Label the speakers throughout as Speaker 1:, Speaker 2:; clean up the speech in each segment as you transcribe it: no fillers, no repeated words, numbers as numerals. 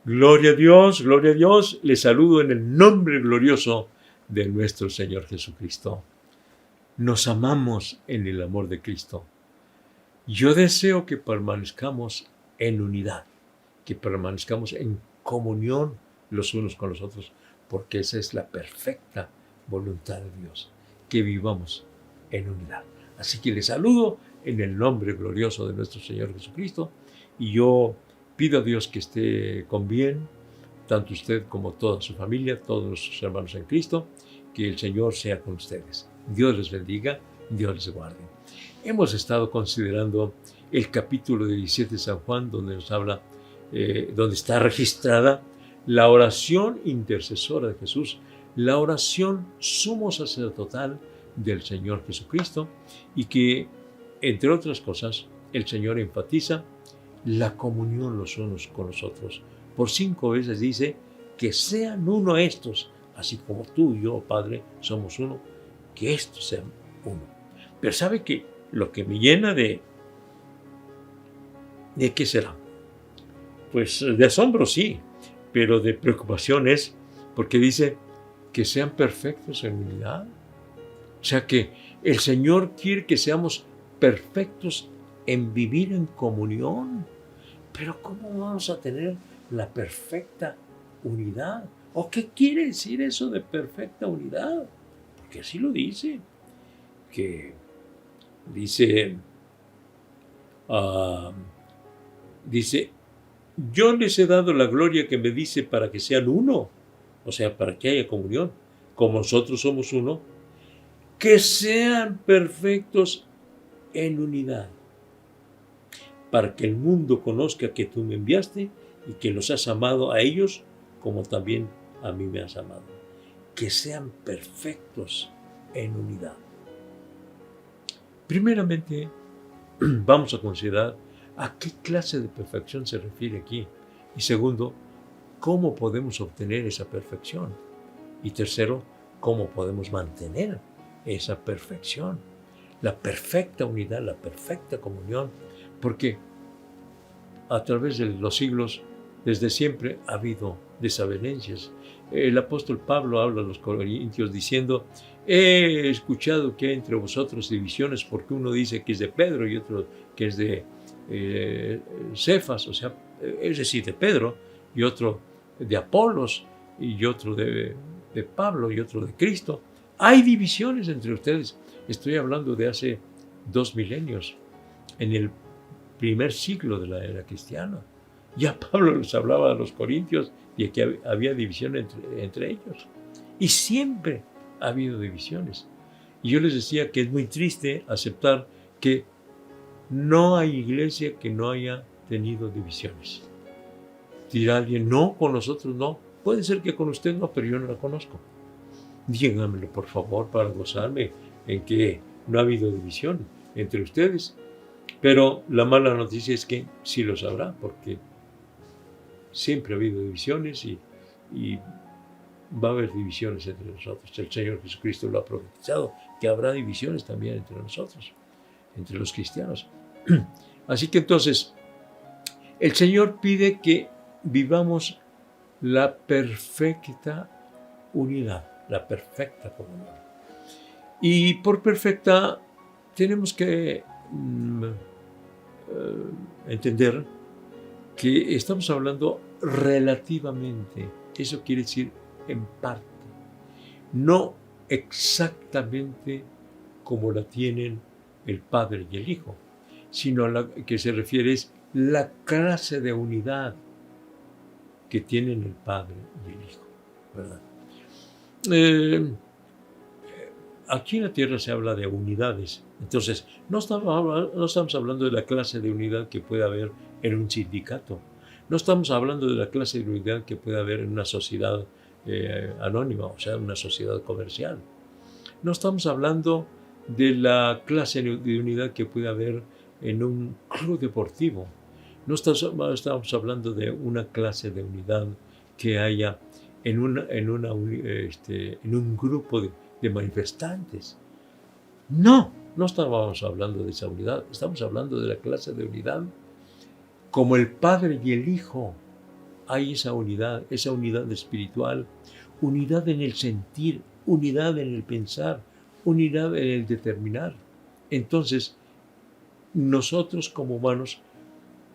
Speaker 1: Gloria a Dios. Les saludo en el nombre glorioso de nuestro Señor Jesucristo. Nos amamos en el amor de Cristo. Yo deseo que permanezcamos en unidad, que permanezcamos en comunión los unos con los otros, porque esa es la perfecta voluntad de Dios, que vivamos en unidad. Así que les saludo en el nombre glorioso de nuestro Señor Jesucristo, y yo pido a Dios que esté con bien, tanto usted como toda su familia, todos nuestros hermanos en Cristo, que el Señor sea con ustedes. Dios les bendiga, Dios les guarde. Hemos estado considerando el capítulo 17 de San Juan, donde nos habla, donde está registrada la oración intercesora de Jesús, la oración sumo sacerdotal del Señor Jesucristo, y que, entre otras cosas, el Señor enfatiza la comunión los unos con los otros. Por 5 veces dice que sean uno estos, así como tú y yo, Padre, somos uno, que estos sean uno. Pero ¿sabe que lo que me llena de qué será? Pues de asombro sí, pero de preocupación es porque dice que sean perfectos en unidad. O sea que el Señor quiere que seamos perfectos en vivir en comunión. Pero ¿cómo vamos a tener la perfecta unidad? ¿O qué quiere decir eso de perfecta unidad? Porque así lo dice. Que dice, yo les he dado la gloria que me dice para que sean uno, o sea, para que haya comunión, como nosotros somos uno, que sean perfectos en unidad, para que el mundo conozca que tú me enviaste y que los has amado a ellos como también a mí me has amado. Que sean perfectos en unidad. Primeramente, vamos a considerar a qué clase de perfección se refiere aquí. Y segundo, cómo podemos obtener esa perfección. Y tercero, cómo podemos mantener esa perfección. La perfecta unidad, la perfecta comunión. Porque a través de los siglos, desde siempre ha habido desavenencias. El apóstol Pablo habla a los corintios diciendo: he escuchado que hay entre vosotros divisiones, porque uno dice que es de Pedro y otro que es de Cefas, o sea, es decir, de Pedro, y otro de Apolos, y otro de Pablo, y otro de Cristo. Hay divisiones entre ustedes. Estoy hablando de hace 2 milenios, en el primer siglo de la era cristiana. Ya Pablo les hablaba a los corintios de que había división entre ellos. Y siempre ha habido divisiones. Y yo les decía que es muy triste aceptar que no hay iglesia que no haya tenido divisiones. Dirá alguien: no, con nosotros no. Puede ser que con usted no, pero yo no la conozco. Díganmelo, por favor, para gozarme en que no ha habido división entre ustedes. Pero la mala noticia es que sí lo sabrá, porque siempre ha habido divisiones y va a haber divisiones entre nosotros. El Señor Jesucristo lo ha profetizado, que habrá divisiones también entre nosotros, entre los cristianos. Así que entonces, el Señor pide que vivamos la perfecta unidad, la perfecta comunión. Y por perfecta tenemos que entender que estamos hablando relativamente. Eso quiere decir en parte, no exactamente como la tienen el Padre y el Hijo, sino a la que se refiere es la clase de unidad que tienen el Padre y el Hijo, ¿verdad? Aquí en la tierra se habla de unidades. Entonces, no estamos hablando de la clase de unidad que puede haber en un sindicato. No estamos hablando de la clase de unidad que puede haber en una sociedad anónima, o sea, una sociedad comercial. No estamos hablando de la clase de unidad que puede haber en un club deportivo. No estamos hablando de una clase de unidad que haya en un grupo de manifestantes. No estábamos hablando de esa unidad. Estamos hablando de la clase de unidad como el Padre y el Hijo hay esa unidad espiritual, unidad en el sentir, unidad en el pensar, unidad en el determinar. Entonces, nosotros como humanos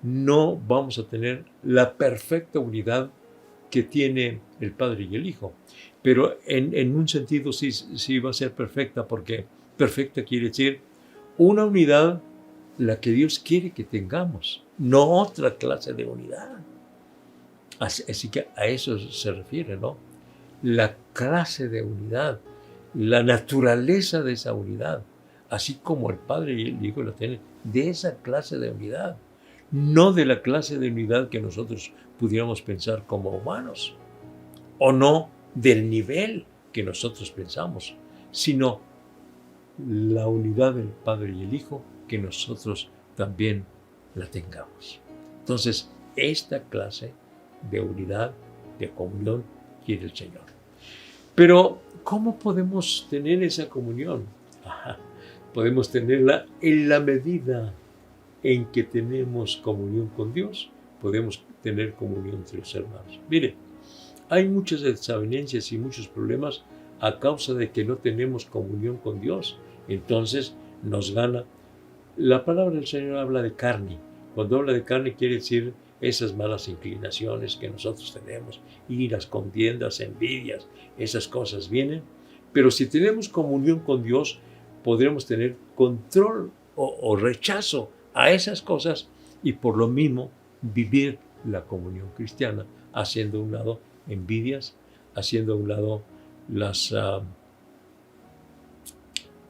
Speaker 1: no vamos a tener la perfecta unidad que tiene el Padre y el Hijo, pero en un sentido sí va a ser perfecta, porque perfecta quiere decir una unidad la que Dios quiere que tengamos, no otra clase de unidad. Así que a eso se refiere, ¿no? La clase de unidad, la naturaleza de esa unidad, así como el Padre y el Hijo la tienen, de esa clase de unidad, no de la clase de unidad que nosotros pudiéramos pensar como humanos, o no del nivel que nosotros pensamos, sino la unidad del Padre y el Hijo, que nosotros también la tengamos. Entonces, esta clase de unidad, de comunión, quiere el Señor. Pero, ¿cómo podemos tener esa comunión? Podemos tenerla en la medida en que tenemos comunión con Dios, podemos tener comunión entre los hermanos. Mire, hay muchas desavenencias y muchos problemas a causa de que no tenemos comunión con Dios. Entonces nos gana. La palabra del Señor habla de carne. Cuando habla de carne quiere decir esas malas inclinaciones que nosotros tenemos, iras, contiendas, envidias, esas cosas vienen. Pero si tenemos comunión con Dios, podremos tener control o rechazo a esas cosas y por lo mismo vivir la comunión cristiana, haciendo a un lado envidias, haciendo a un lado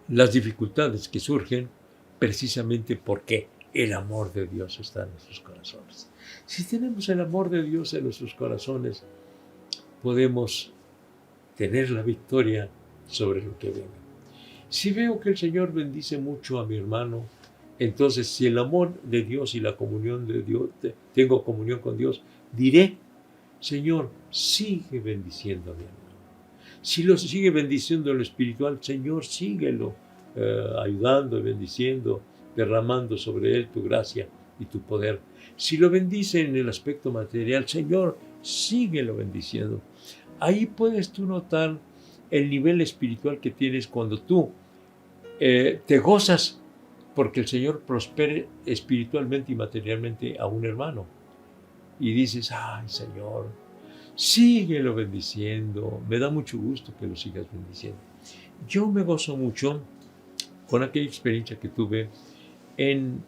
Speaker 1: las dificultades que surgen precisamente porque el amor de Dios está en nuestros corazones. Si tenemos el amor de Dios en nuestros corazones, podemos tener la victoria sobre lo que venga. Si veo que el Señor bendice mucho a mi hermano, entonces si el amor de Dios y la comunión de Dios, tengo comunión con Dios, diré, Señor, sigue bendiciendo a mi hermano. Si lo sigue bendiciendo en lo espiritual, Señor, síguelo ayudando, bendiciendo, derramando sobre él tu gracia y tu poder. Si lo bendice en el aspecto material, Señor, síguelo bendiciendo. Ahí puedes tú notar el nivel espiritual que tienes cuando tú te gozas porque el Señor prospere espiritualmente y materialmente a un hermano. Y dices, ay, Señor, síguelo bendiciendo. Me da mucho gusto que lo sigas bendiciendo. Yo me gozo mucho con aquella experiencia que tuve en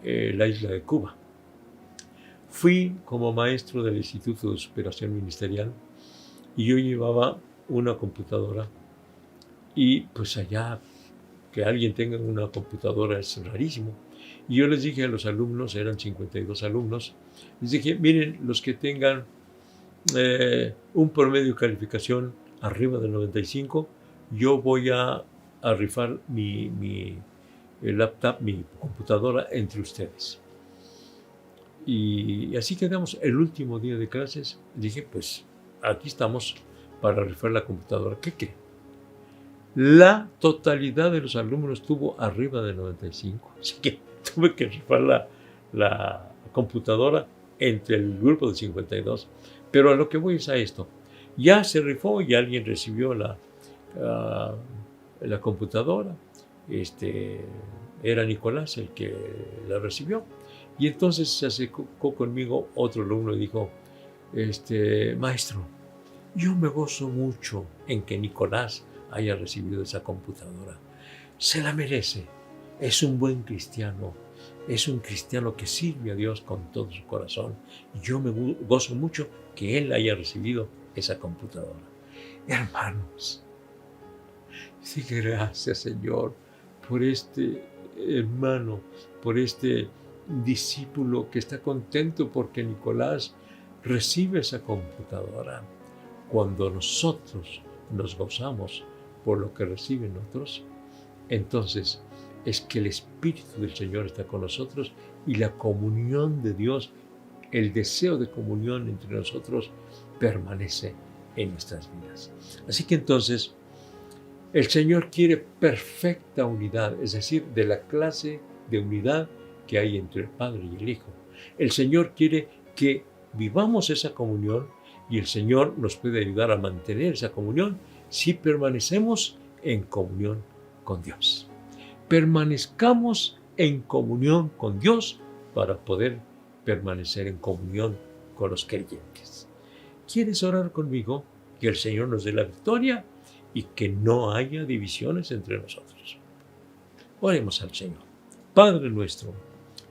Speaker 1: la isla de Cuba. Fui como maestro del Instituto de Superación Ministerial y yo llevaba una computadora y pues allá que alguien tenga una computadora es rarísimo. Y yo les dije a los alumnos, eran 52 alumnos, les dije, miren, los que tengan un promedio de calificación arriba del 95, yo voy a rifar mi laptop, mi computadora entre ustedes. Y así quedamos. El último día de clases dije, pues aquí estamos para rifar la computadora. ¿Qué creen? La totalidad de los alumnos estuvo arriba del 95. Así que tuve que rifar la computadora entre el grupo de 52. Pero a lo que voy es a esto. Ya se rifó y alguien recibió la computadora. Era Nicolás el que la recibió. Y entonces se acercó conmigo otro alumno y dijo, maestro, yo me gozo mucho en que Nicolás haya recibido esa computadora. Se la merece. Es un buen cristiano. Es un cristiano que sirve a Dios con todo su corazón. Y yo me gozo mucho que él haya recibido esa computadora. Hermanos, sí, gracias, Señor, por este hermano, por este discípulo que está contento porque Nicolás recibe esa computadora. Cuando nosotros nos gozamos por lo que reciben otros, entonces es que el Espíritu del Señor está con nosotros y la comunión de Dios, el deseo de comunión entre nosotros permanece en nuestras vidas. Así que entonces el Señor quiere perfecta unidad, es decir, de la clase de unidad que hay entre el Padre y el Hijo. El Señor quiere que vivamos esa comunión y el Señor nos puede ayudar a mantener esa comunión si permanecemos en comunión con Dios. Permanezcamos en comunión con Dios para poder permanecer en comunión con los creyentes. ¿Quieres orar conmigo? Que el Señor nos dé la victoria y que no haya divisiones entre nosotros. Oremos al Señor. Padre nuestro,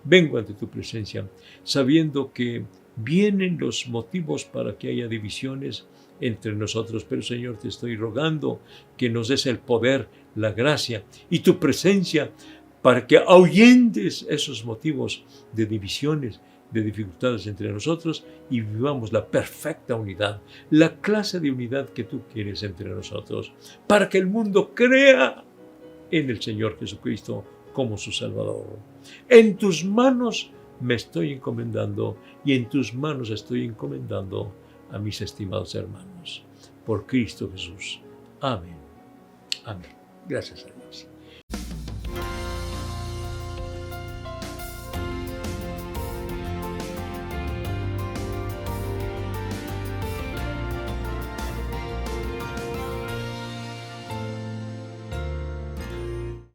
Speaker 1: vengo ante tu presencia sabiendo que vienen los motivos para que haya divisiones entre nosotros, pero Señor, te estoy rogando que nos des el poder, la gracia y tu presencia para que ahuyentes esos motivos de divisiones, de dificultades entre nosotros y vivamos la perfecta unidad, la clase de unidad que tú quieres entre nosotros, para que el mundo crea en el Señor Jesucristo como su Salvador. En tus manos me estoy encomendando y en tus manos estoy encomendando a mis estimados hermanos. Por Cristo Jesús. Amén. Amén. Gracias a Dios.